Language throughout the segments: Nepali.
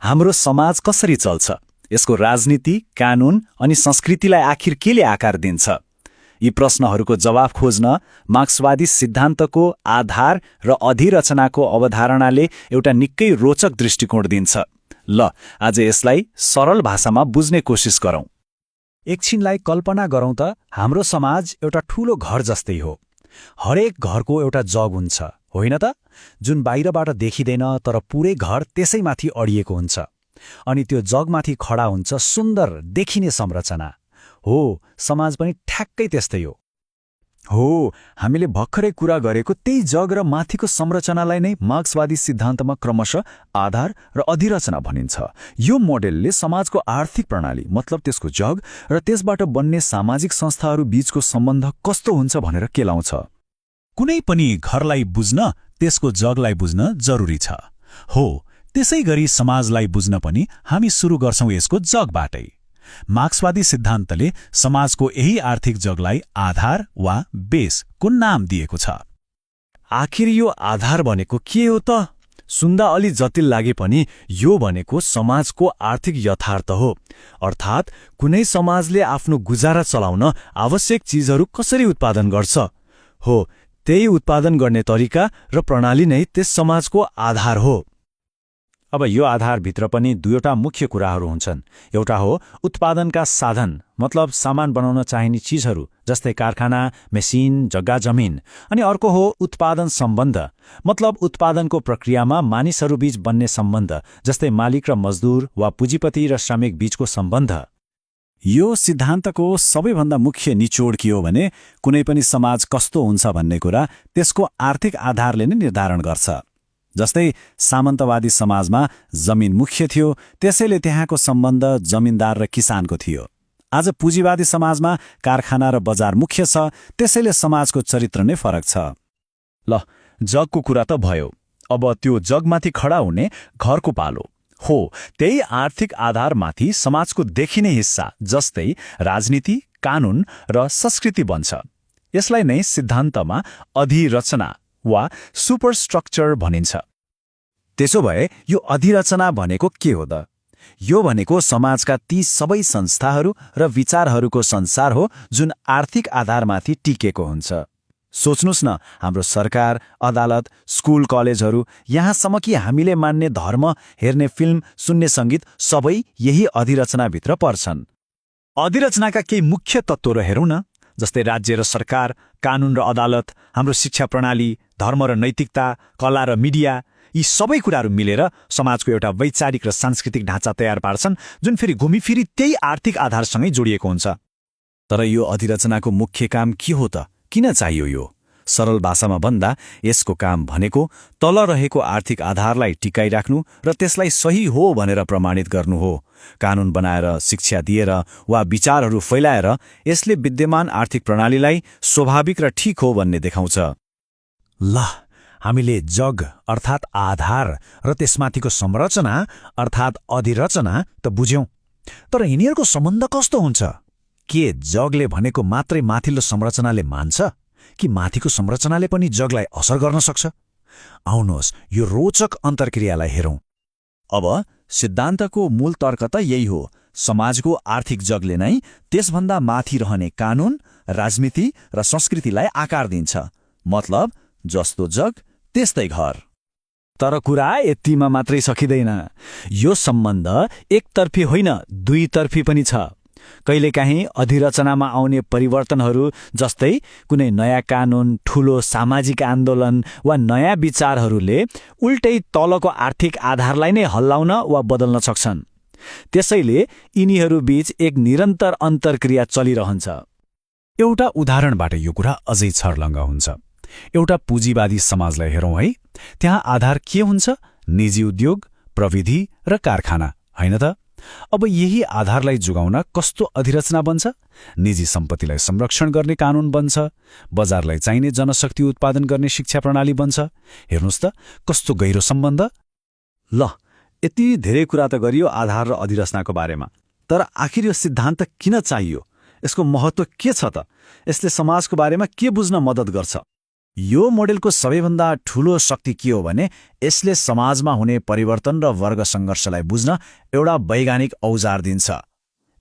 हाम्रो समाज कसरी चल्छ, यसको राजनीति, कानून अनि संस्कृतिलाई आखिर केले आकार दिन्छ? यी प्रश्नहरूको जवाफ खोज्न मार्क्सवादी सिद्धान्तको आधार र अधिरचनाको अवधारणाले एउटा निकै रोचक दृष्टिकोण दिन्छ। ल, आज यसलाई सरल भाषामा बुझ्ने कोसिस गरौँ। एकछिनलाई कल्पना गरौँ त हाम्रो समाज एउटा ठूलो घर जस्तै हो। हरेक घरको एउटा जग हुन्छ, होइन त? जुन बाहिरबाट देखिँदैन तर पुरै घर त्यसैमाथि अडिएको हुन्छ। अनि त्यो जगमाथि खडा हुन्छ सुन्दर देखिने संरचना। हो, समाज पनि ठ्याक्कै त्यस्तै हो। हामीले भर्खरै कुरा गरेको त्यही जग र माथिको संरचनालाई नै मार्क्सवादी सिद्धान्तमा क्रमशः आधार र अधिरचना भनिन्छ। यो मोडेलले समाजको आर्थिक प्रणाली मतलब त्यसको जग र त्यसबाट बन्ने सामाजिक संस्थाहरू बीचको सम्बन्ध कस्तो हुन्छ भनेर केलाउँछ। कुनै पनि घरलाई बुझ्न त्यसको जगलाई बुझ्न जरुरी छ। हो, त्यसैगरी समाजलाई बुझ्न पनि हामी सुरु गर्छौं यसको जगबाटै। मार्क्सवादी सिद्धान्तले समाजको यही आर्थिक जगलाई आधार वा बेसको नाम दिएको छ। आखिर यो आधार भनेको के हो त? सुन्दा अलि जटिल लागे पनि यो भनेको समाजको आर्थिक यथार्थ हो। अर्थात् कुनै समाजले आफ्नो गुजारा चलाउन आवश्यक चीजहरू कसरी उत्पादन गर्छ। हो, त्यही उत्पादन गर्ने तरिका र प्रणाली नै त्यस समाजको आधार हो। अब यो आधारभित्र पनि दुईवटा मुख्य कुराहरू हुन्छन्। एउटा हो उत्पादनका साधन मतलब सामान बनाउन चाहिने चीजहरू जस्तै कारखाना, मेसिन, जग्गा जमिन। अनि अर्को हो उत्पादन सम्बन्ध मतलब उत्पादनको प्रक्रियामा मानिसहरूबीच बन्ने सम्बन्ध जस्तै मालिक र मजदुर वा पुँजीपति र श्रमिक बीचको सम्बन्ध। यो सिद्धान्तको सबैभन्दा मुख्य निचोड के हो भने कुनै पनि समाज कस्तो हुन्छ भन्ने कुरा त्यसको आर्थिक आधारले नै निर्धारण गर्छ। जस्तै सामन्तवादी समाजमा जमिन मुख्य थियो, त्यसैले त्यहाँको सम्बन्ध जमिनदार र किसानको थियो। आज पुँजीवादी समाजमा कारखाना र बजार मुख्य छ, त्यसैले समाजको चरित्र नै फरक छ। ल, जगको कुरा त भयो। अब त्यो जगमाथि खडा हुने घरको पालो। हो, त्यही आर्थिक आधारमाथि समाजको देखिने हिस्सा जस्तै राजनीति, कानून र संस्कृति बन्छ। यसलाई नै सिद्धान्तमा अधिरचना वा सुपरस्ट्रक्चर भनिन्छ। त्यसो भए यो अधिरचना भनेको के हो त? यो भनेको समाजका ती सबै संस्थाहरू र विचारहरूको संसार हो जुन आर्थिक आधारमाथि टिकेको हुन्छ। सोच्नुस् न, हाम्रो सरकार, अदालत, स्कुल, कलेजहरू, यहाँसम्म कि हामीले मान्ने धर्म, हेर्ने फिल्म, सुन्ने सङ्गीत सबै यही अधिरचनाभित्र पर्छन्। अधिरचनाका केही मुख्य तत्त्वहरू हेरौँ न, जस्तै राज्य र सरकार, कानून र अदालत, हाम्रो शिक्षा प्रणाली, धर्म र नैतिकता, कला र मिडिया, यी सबै कुराहरू मिलेर समाजको एउटा वैचारिक र सांस्कृतिक ढाँचा तयार पार्छन् जुन फेरि घुमिफिरी त्यही आर्थिक आधारसँगै जोडिएको हुन्छ। तर यो अधिरचनाको मुख्य काम के हो त? किन चाहियो यो? सरल भाषामा भन्दा यसको काम भनेको तल रहेको आर्थिक आधारलाई टिकाइराख्नु र त्यसलाई सही हो भनेर प्रमाणित गर्नु हो। कानून बनाएर, शिक्षा दिएर वा विचारहरू फैलाएर यसले विद्यमान आर्थिक प्रणालीलाई स्वाभाविक र ठिक हो भन्ने देखाउँछ। ल, हामीले जग अर्थात् आधार र त्यसमाथिको संरचना अर्थात् अधिरचना त बुझ्यौं। तर यिनीहरूको सम्बन्ध कस्तो हुन्छ? के जगले भनेको मात्रै माथिल्लो संरचनाले मान्छ कि माथिको संरचनाले पनि जगलाई असर गर्न सक्छ? आउनुहोस् यो रोचक अन्तर्क्रियालाई हेरौं। अब सिद्धान्तको मूल तर्क त यही हो। समाजको आर्थिक जगले नै त्यसभन्दा माथि रहने कानून, राजनीति र संस्कृतिलाई आकार दिन्छ। मतलब जस्तो जग त्यस्तै घर। तर कुरा यतिमा मात्रै सकिँदैन। यो सम्बन्ध एकतर्फी होइन, दुईतर्फी पनि छ। कहिलेकाहीँ अधिरचनामा आउने परिवर्तनहरू जस्तै कुनै नयाँ कानून, ठूलो सामाजिक आन्दोलन वा नयाँ विचारहरूले उल्टै तलको आर्थिक आधारलाई नै हल्लाउन वा बदल्न सक्छन्। त्यसैले यिनीहरूबीच एक निरन्तर अन्तर्क्रिया चलिरहन्छ। एउटा उदाहरणबाट यो कुरा अझै छर्लङ्ग हुन्छ। एउटा पुँजीवादी समाजलाई हेरौँ है। त्यहाँ आधार के हुन्छ? निजी उद्योग, प्रविधि र कारखाना, होइन त? अब यही आधारलाई जोगाउन कस्तो अधिरचना बन्छ? निजी सम्पत्तिलाई संरक्षण गर्ने कानून बन्छ, बजारलाई चाहिने जनशक्ति उत्पादन गर्ने शिक्षा प्रणाली बन्छ। हेर्नुहोस् त कस्तो गहिरो सम्बन्ध। ल, यति धेरै कुरा त गरियो आधार र अधिरचनाको बारेमा। तर आखिर यो सिद्धान्त किन चाहियो? यसको महत्त्व के छ त? यसले समाजको बारेमा के बुझ्न मद्दत गर्छ? यो मोडेलको सबैभन्दा ठूलो शक्ति के हो भने यसले समाजमा हुने परिवर्तन र वर्ग सङ्घर्षलाई बुझ्न एउटा वैज्ञानिक औजार दिन्छ।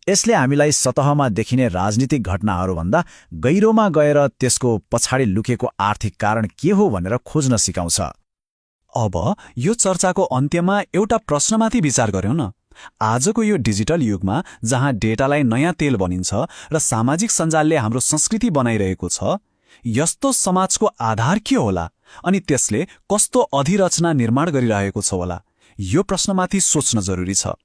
यसले हामीलाई सतहमा देखिने राजनीतिक घटनाहरूभन्दा गहिरोमा गएर त्यसको पछाडि लुकेको आर्थिक कारण के हो भनेर खोज्न सिकाउँछ। अब यो चर्चाको अन्त्यमा एउटा प्रश्नमाथि विचार गर्यौं न। आजको यो डिजिटल युगमा जहाँ डेटालाई नयाँ तेल बनिन्छ र सामाजिक सञ्जालले हाम्रो संस्कृति बनाइरहेको छ, यस्तो समाजको आधार के होला अनि त्यसले कस्तो अधिरचना निर्माण गरिरहेको छ होला, यो प्रश्नमाथि सोच्न जरुरी छ।